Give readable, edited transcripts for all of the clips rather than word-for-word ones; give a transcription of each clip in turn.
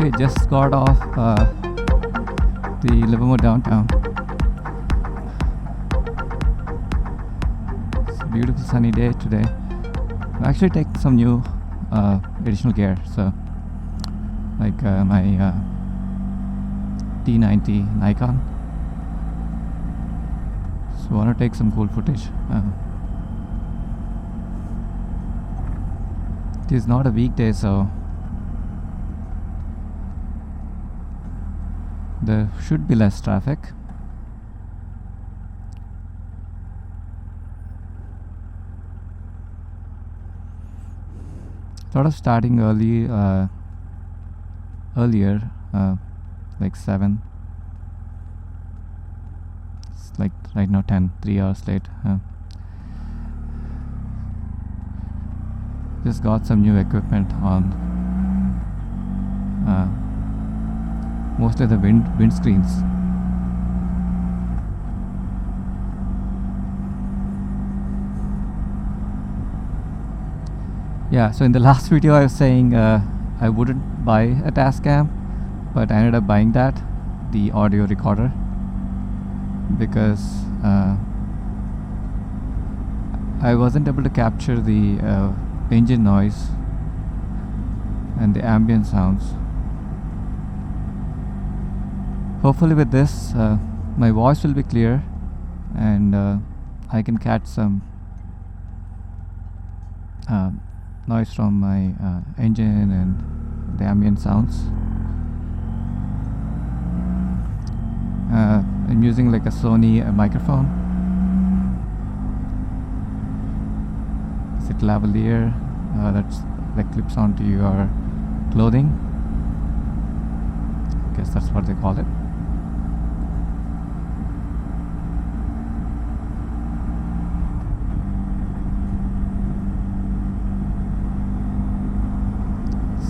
Okay, just got off the Livermore downtown. It's a beautiful sunny day today. I'm actually taking some new additional gear, so like my T90 Nikon. So I want to take some cool footage. It is not a weekday, so there should be less traffic. Thought of starting earlier, like 7. It's like right now 10, 3 hours late. Just got some new equipment on. Mostly the windscreens. Yeah, so in the last video I was saying I wouldn't buy a Tascam, but I ended up buying that, the audio recorder, because I wasn't able to capture the engine noise and the ambient sounds. Hopefully with this my voice will be clear and I can catch some noise from my engine and the ambient sounds. I'm using like a Sony microphone. It's a lavalier that clips onto your clothing. I guess that's what they call it.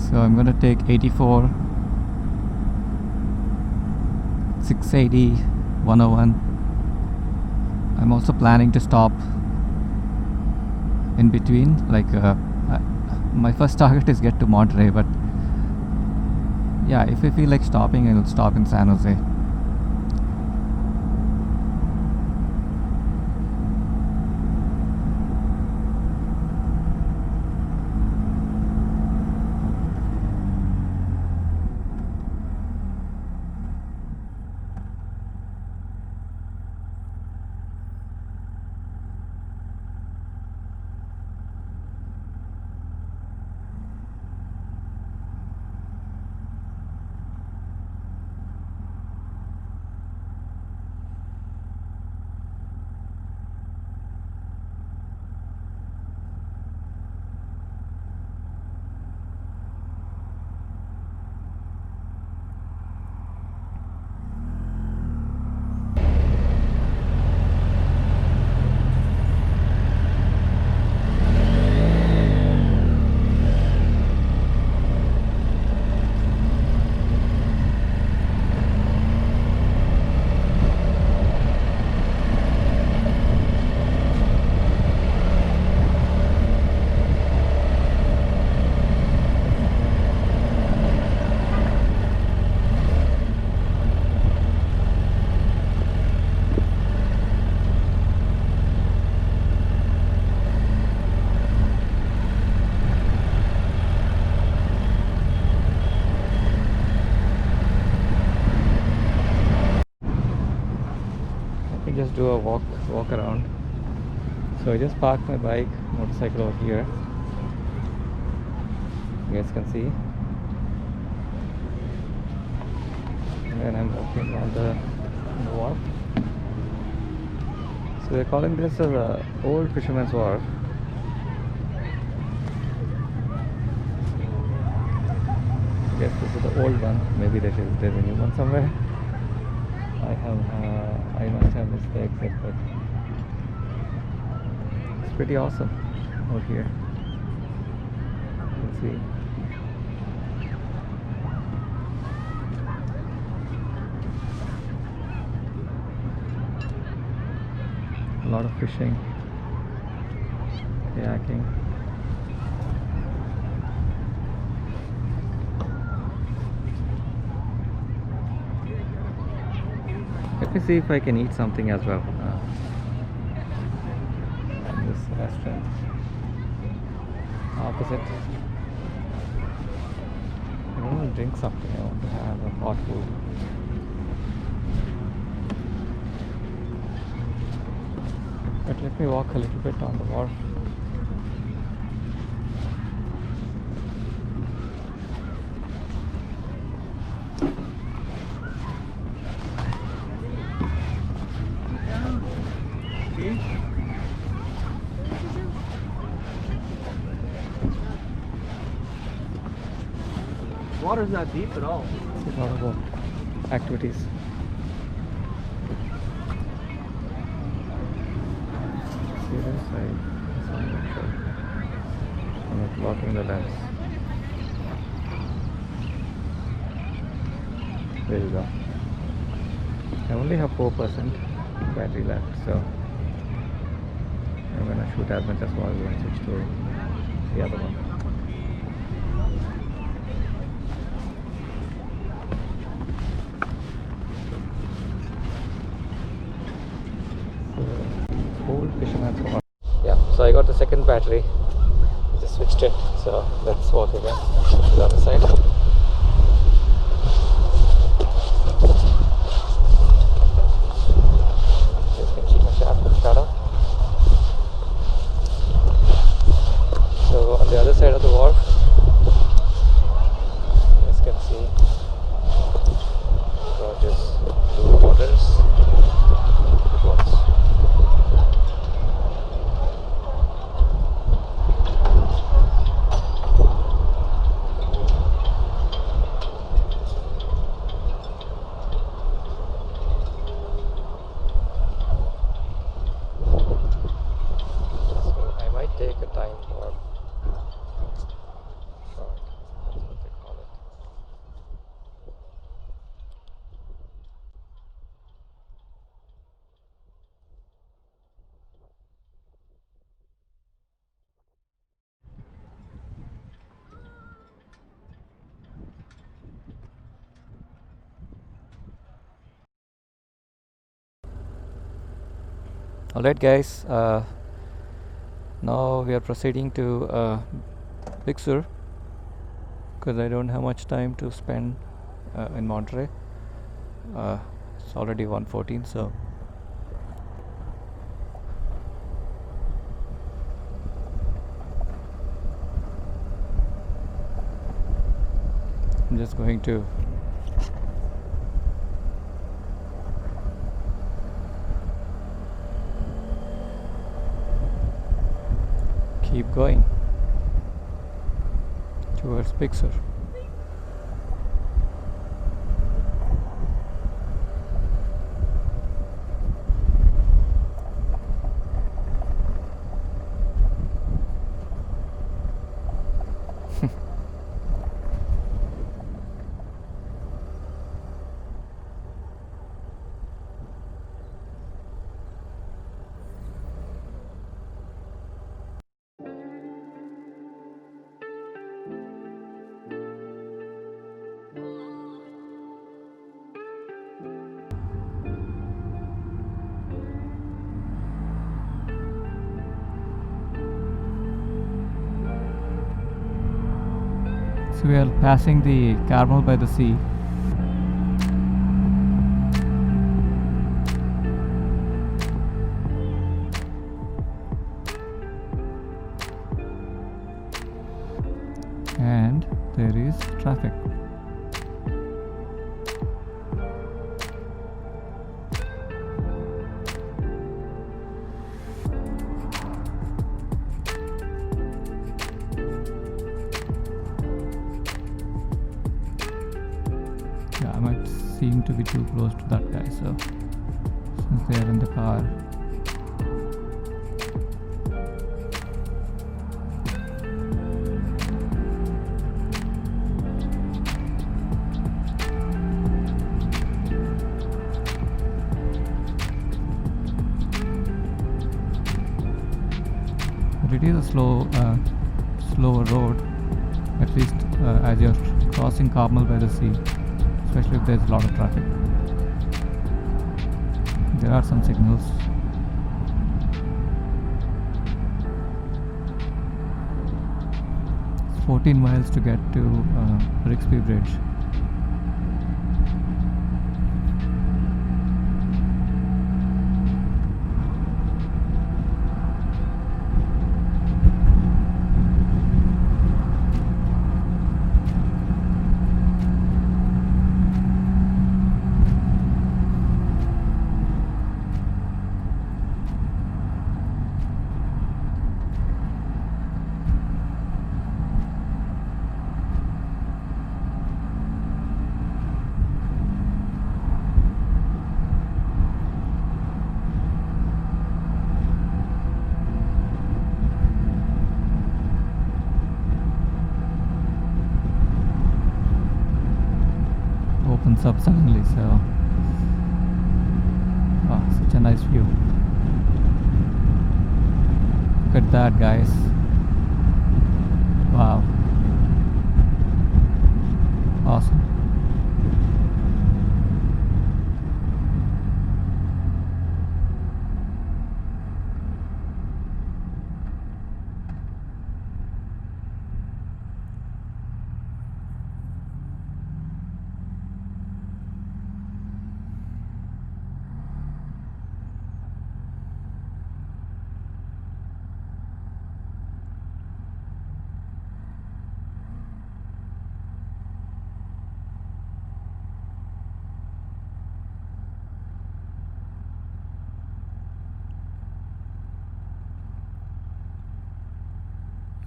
So I'm going to take 84, 680, 101. I'm also planning to stop in between. Like my first target is get to Monterey, but yeah, if I feel like stopping, I'll stop in San Jose. Just do a walk around. So I just parked my motorcycle over here. You guys can see. And then I'm walking on the wharf. So they're calling this as a old fisherman's wharf. Yes, this is the old one. Maybe there's a new one somewhere. I might have mistakes, but it's pretty awesome out here. You can see. A lot of fishing, kayaking. Let me see if I can eat something as well. In this restaurant opposite. I don't want to drink something. I want to have a hot food. But let me walk a little bit on the wharf. Water's not deep at all. It's a lot of activities. See this side? I'm not sure. I'm not blocking the lens. There you go. I only have 4% battery left, so I'm gonna shoot as much as possible and switch to the other one. Old fisherman's wharf. Yeah, so I got the second battery. Just switched it. So let's walk again to the other side. Just can see my shadow. So on the other side of the wharf, you guys can see gorgeous blue waters. Take a time warp shot, that's what they call it. Alright guys, now we are proceeding to Big Sur because I don't have much time to spend in Monterey. It's already 1:14, so I'm just going to keep going towards Big Sur. So we are passing the Carmel by the Sea. And there is traffic. Yeah, I might seem to be too close to that guy, so since they are in the car. But it is a slower road, at least as you're crossing Carmel by the Sea, especially if there's a lot of traffic. There are some signals. It's 14 miles to get to Rixby Bridge. Opens up suddenly, so such a nice view. Look at that, guys. Wow, awesome.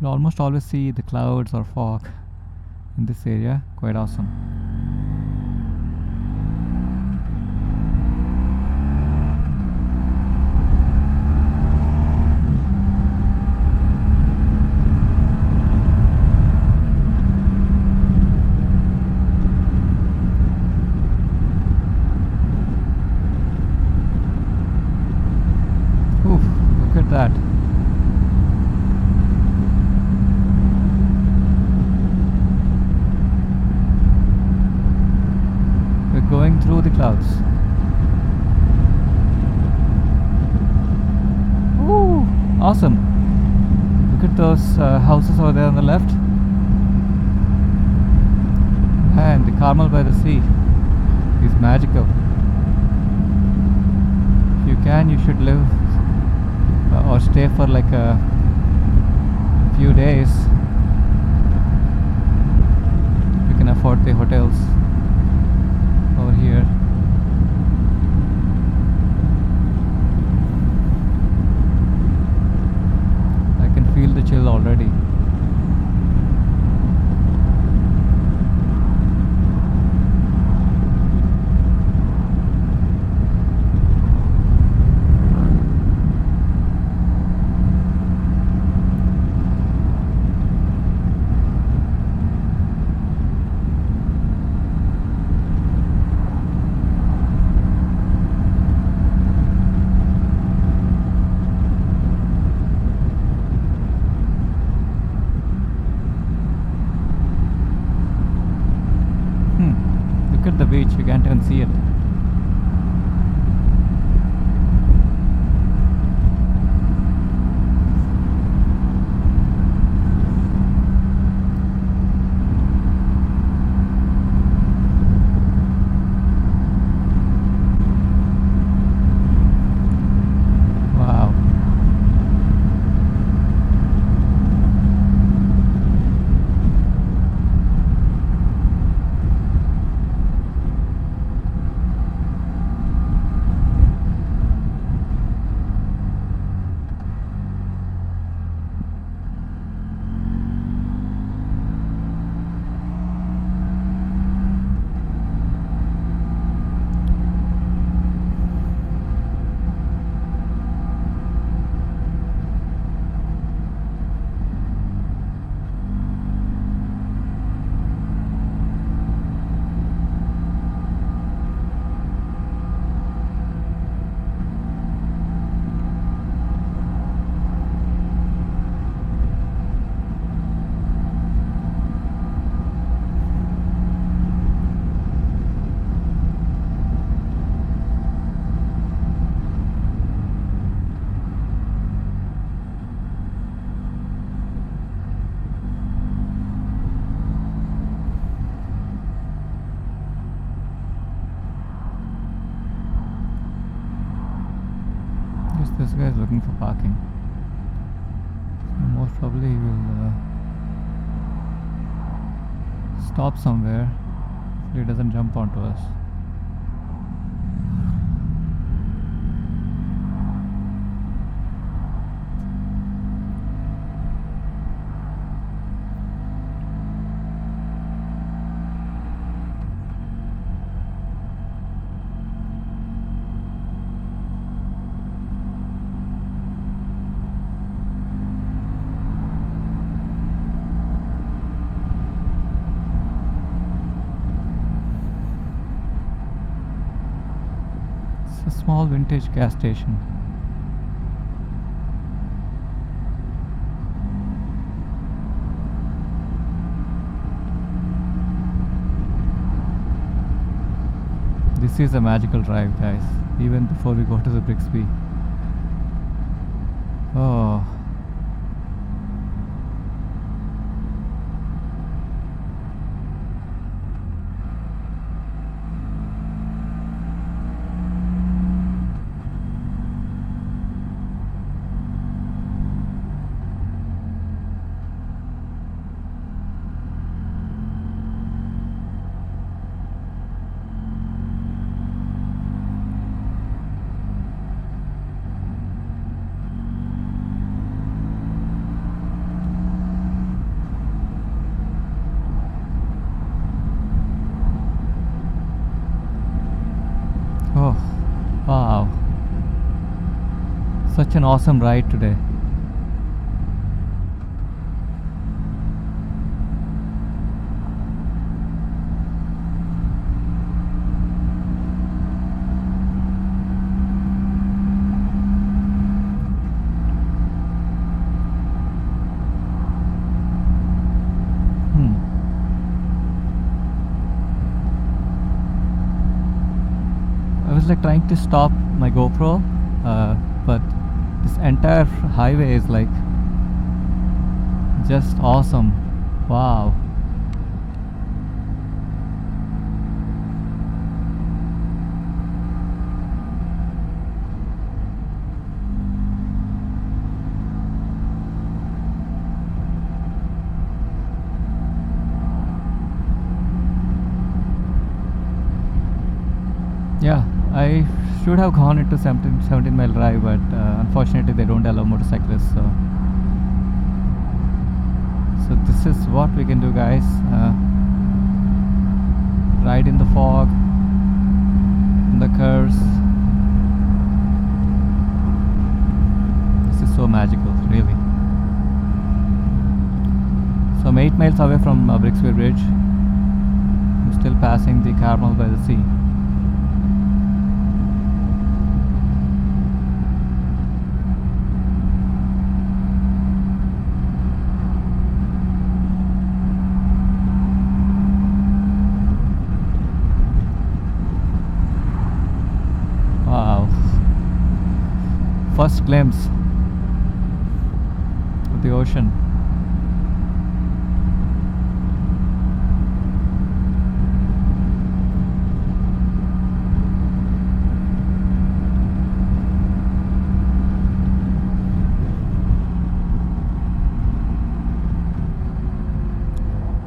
You'll almost always see the clouds or fog in this area. Quite awesome. Oof, look at that. Going through the clouds. Ooh, awesome. Look at those houses over there on the left. And the Carmel by the sea is magical. If you can, you should live or stay for like a few days. If you can afford the hotels over here. I can feel the chill already. Look at the beach, you can't even see it. Wow. stop somewhere. Hopefully it doesn't jump onto us. A small vintage gas station. This is a magical drive, guys, even before we go to the Brixby. Oh. Oh, wow. Such an awesome ride today. I was like trying to stop my GoPro, but this entire highway is like just awesome. Wow. Yeah, I should have gone into 17 mile drive, but unfortunately they don't allow motorcyclists. So this is what we can do, guys. Ride in the fog, in the curves. This is so magical, really. So I'm 8 miles away from Brixby Bridge. I'm still passing the Carmel by the sea. Wow. First glimpse of the ocean.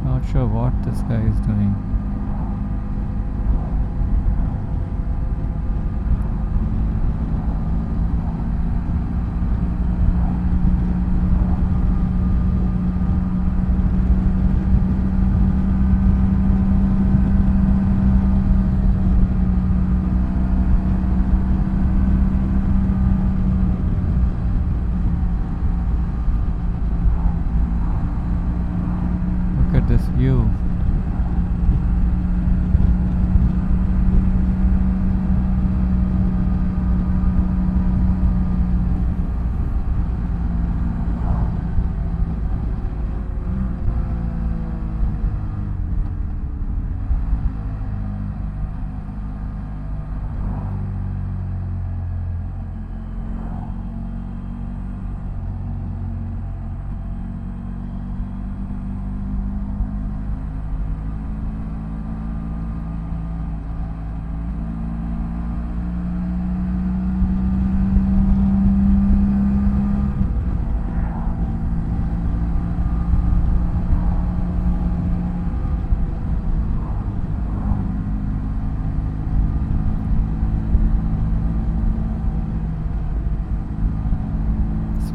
Not sure what this guy is doing. Look at this view.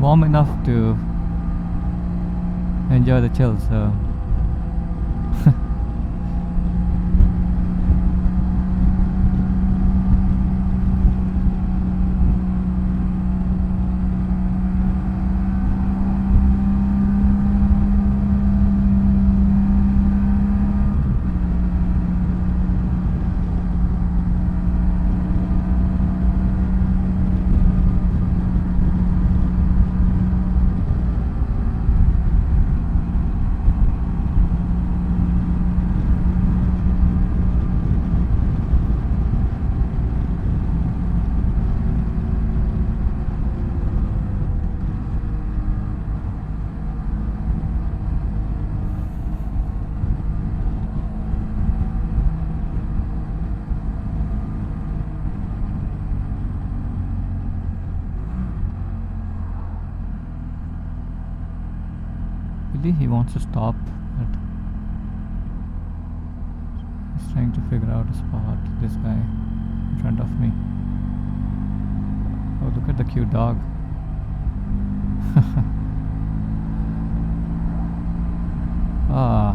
warm enough to enjoy the chill, so really he wants to stop, but he's trying to figure out a spot. This guy in front of me. Oh, look at the cute dog. Ah.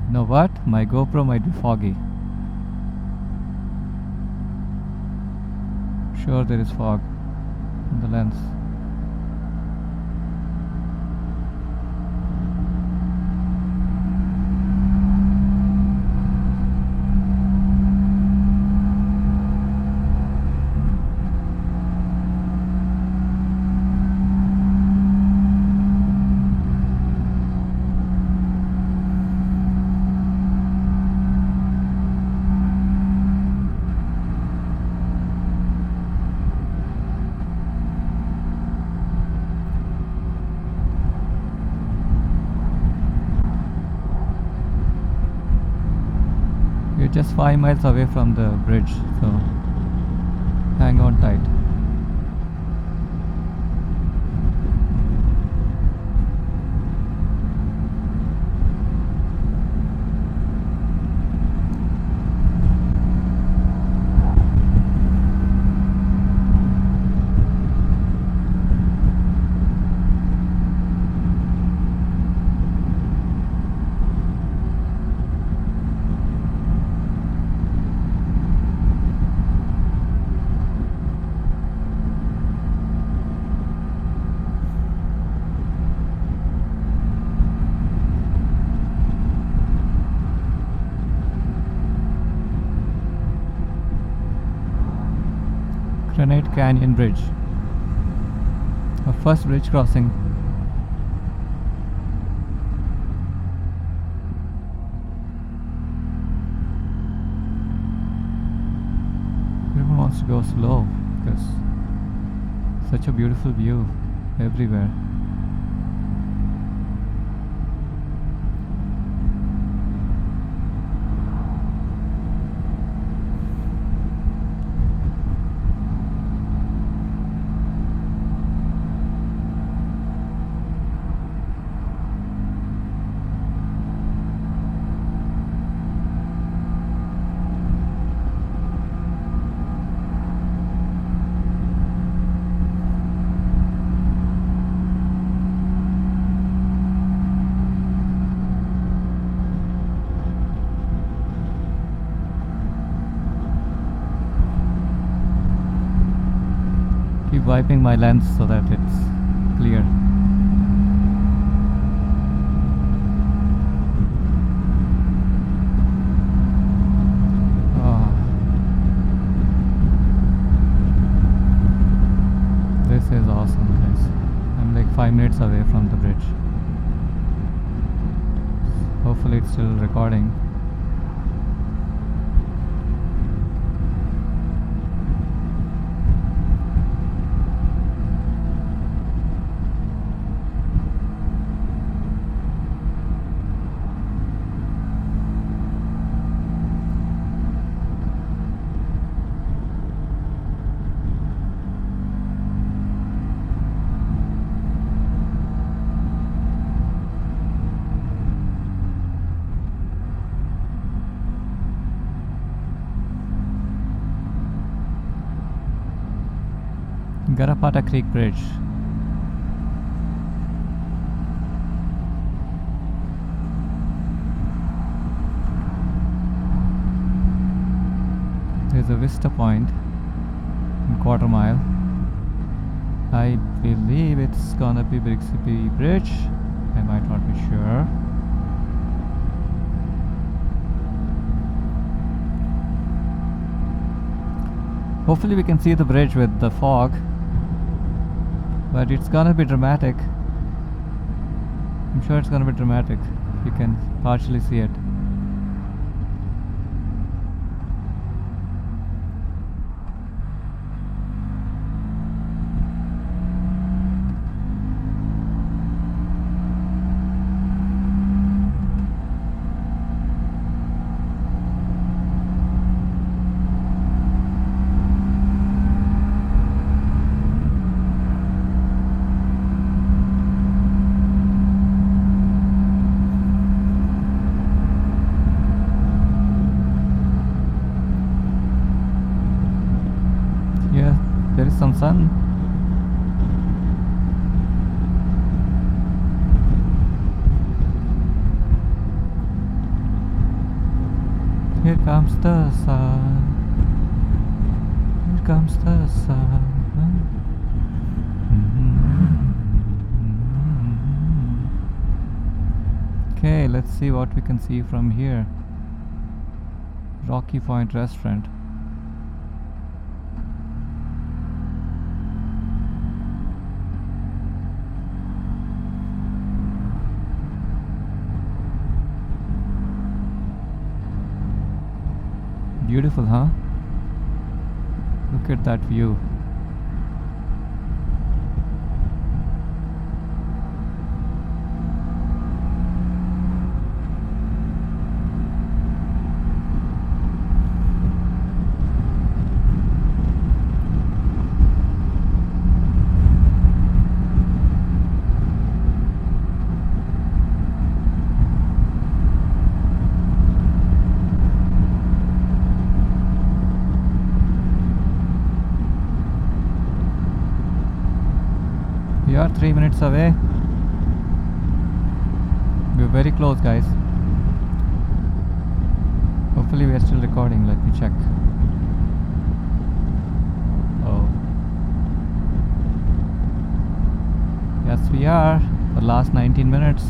You know what? My GoPro might be foggy. Sure, there is fog in the lens. We're just 5 miles away from the bridge, so hang on tight. Granite Canyon Bridge. Our first bridge crossing. Everyone wants to go slow because such a beautiful view everywhere. Keep wiping my lens so that it's clear. Ah. This is awesome, guys. I'm like 5 minutes away from the bridge. Hopefully it's still recording. Garapata Creek Bridge. There's a Vista Point in quarter mile. I believe it's gonna be Brixby Bridge. I might not be sure. Hopefully we can see the bridge with the fog, but it's gonna be dramatic. I'm sure it's gonna be dramatic. You can partially see it. Yeah, there is some sun. Here comes the sun. Here comes the sun. Okay, let's see what we can see from here. Rocky Point Restaurant. Beautiful, huh? Look at that view. We are 3 minutes away. We're very close, guys. Hopefully we are still recording. Let me check. Oh. Yes, we are. For the last 19 minutes.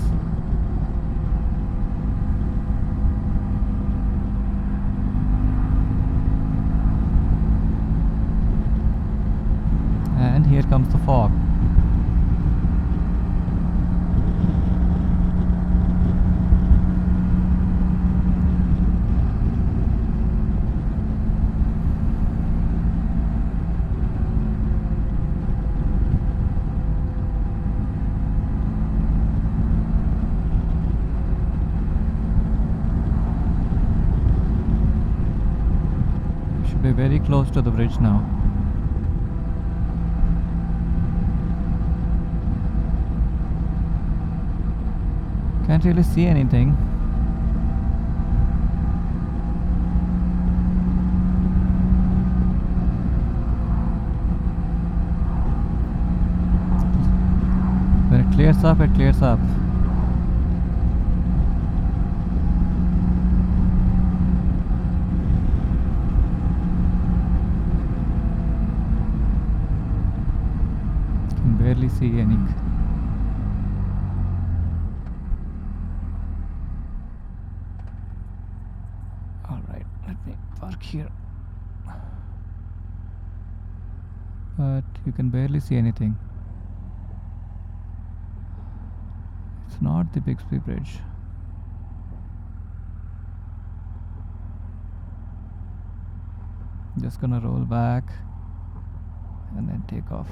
And here comes the fog. We're very close to the bridge now. Can't really see anything. When it clears up, it clears up. Barely see any. All right, let me park here. But you can barely see anything. It's not the Bixby Bridge. Just gonna roll back and then take off.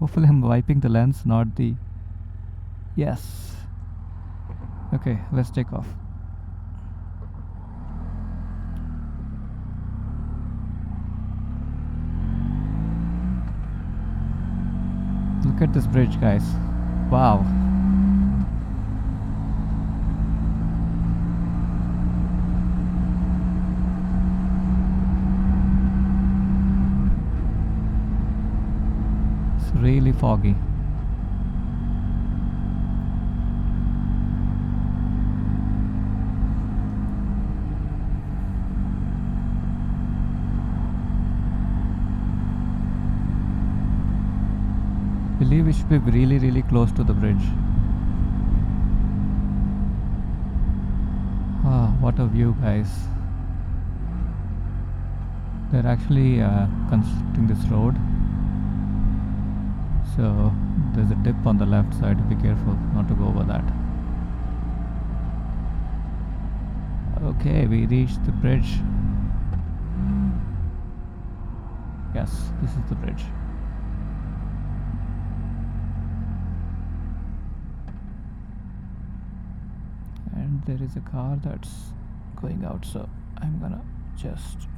Hopefully I'm wiping the lens, not the... Yes. Okay, let's take off. Look at this bridge, guys. Wow. It's really foggy. Believe we should be really close to the bridge. Ah, what a view, guys. They're actually constructing this road, so there's a dip on the left side. Be careful not to go over that. Okay, we reached the bridge. Yes, this is the bridge. And there is a car that's going out, so I'm gonna just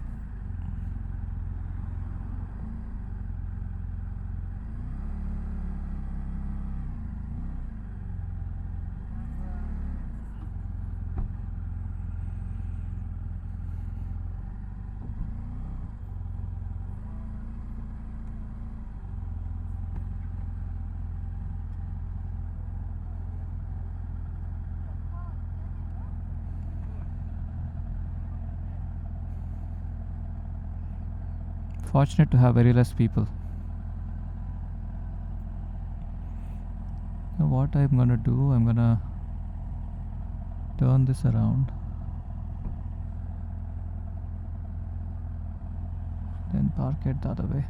fortunate to have very less people. Now what I'm gonna do, I'm gonna turn this around, then park it the other way.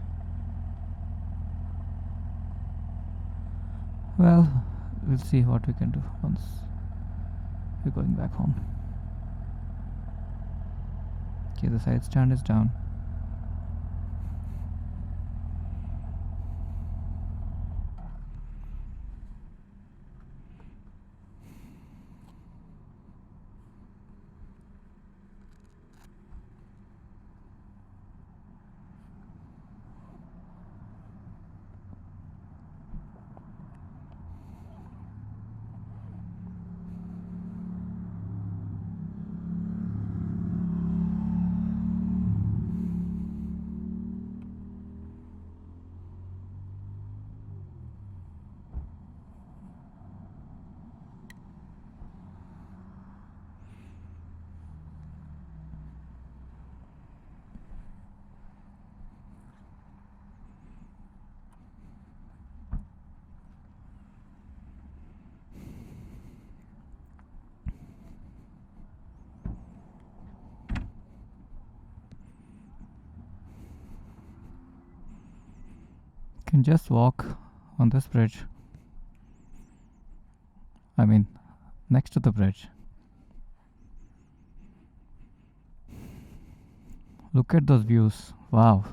Well, we'll see what we can do once we're going back home. Okay, the side stand is down. Can just walk on this bridge. I mean, next to the bridge. Look at those views. Wow.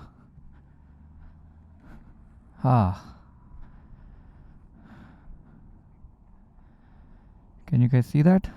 Ah. Can you guys see that?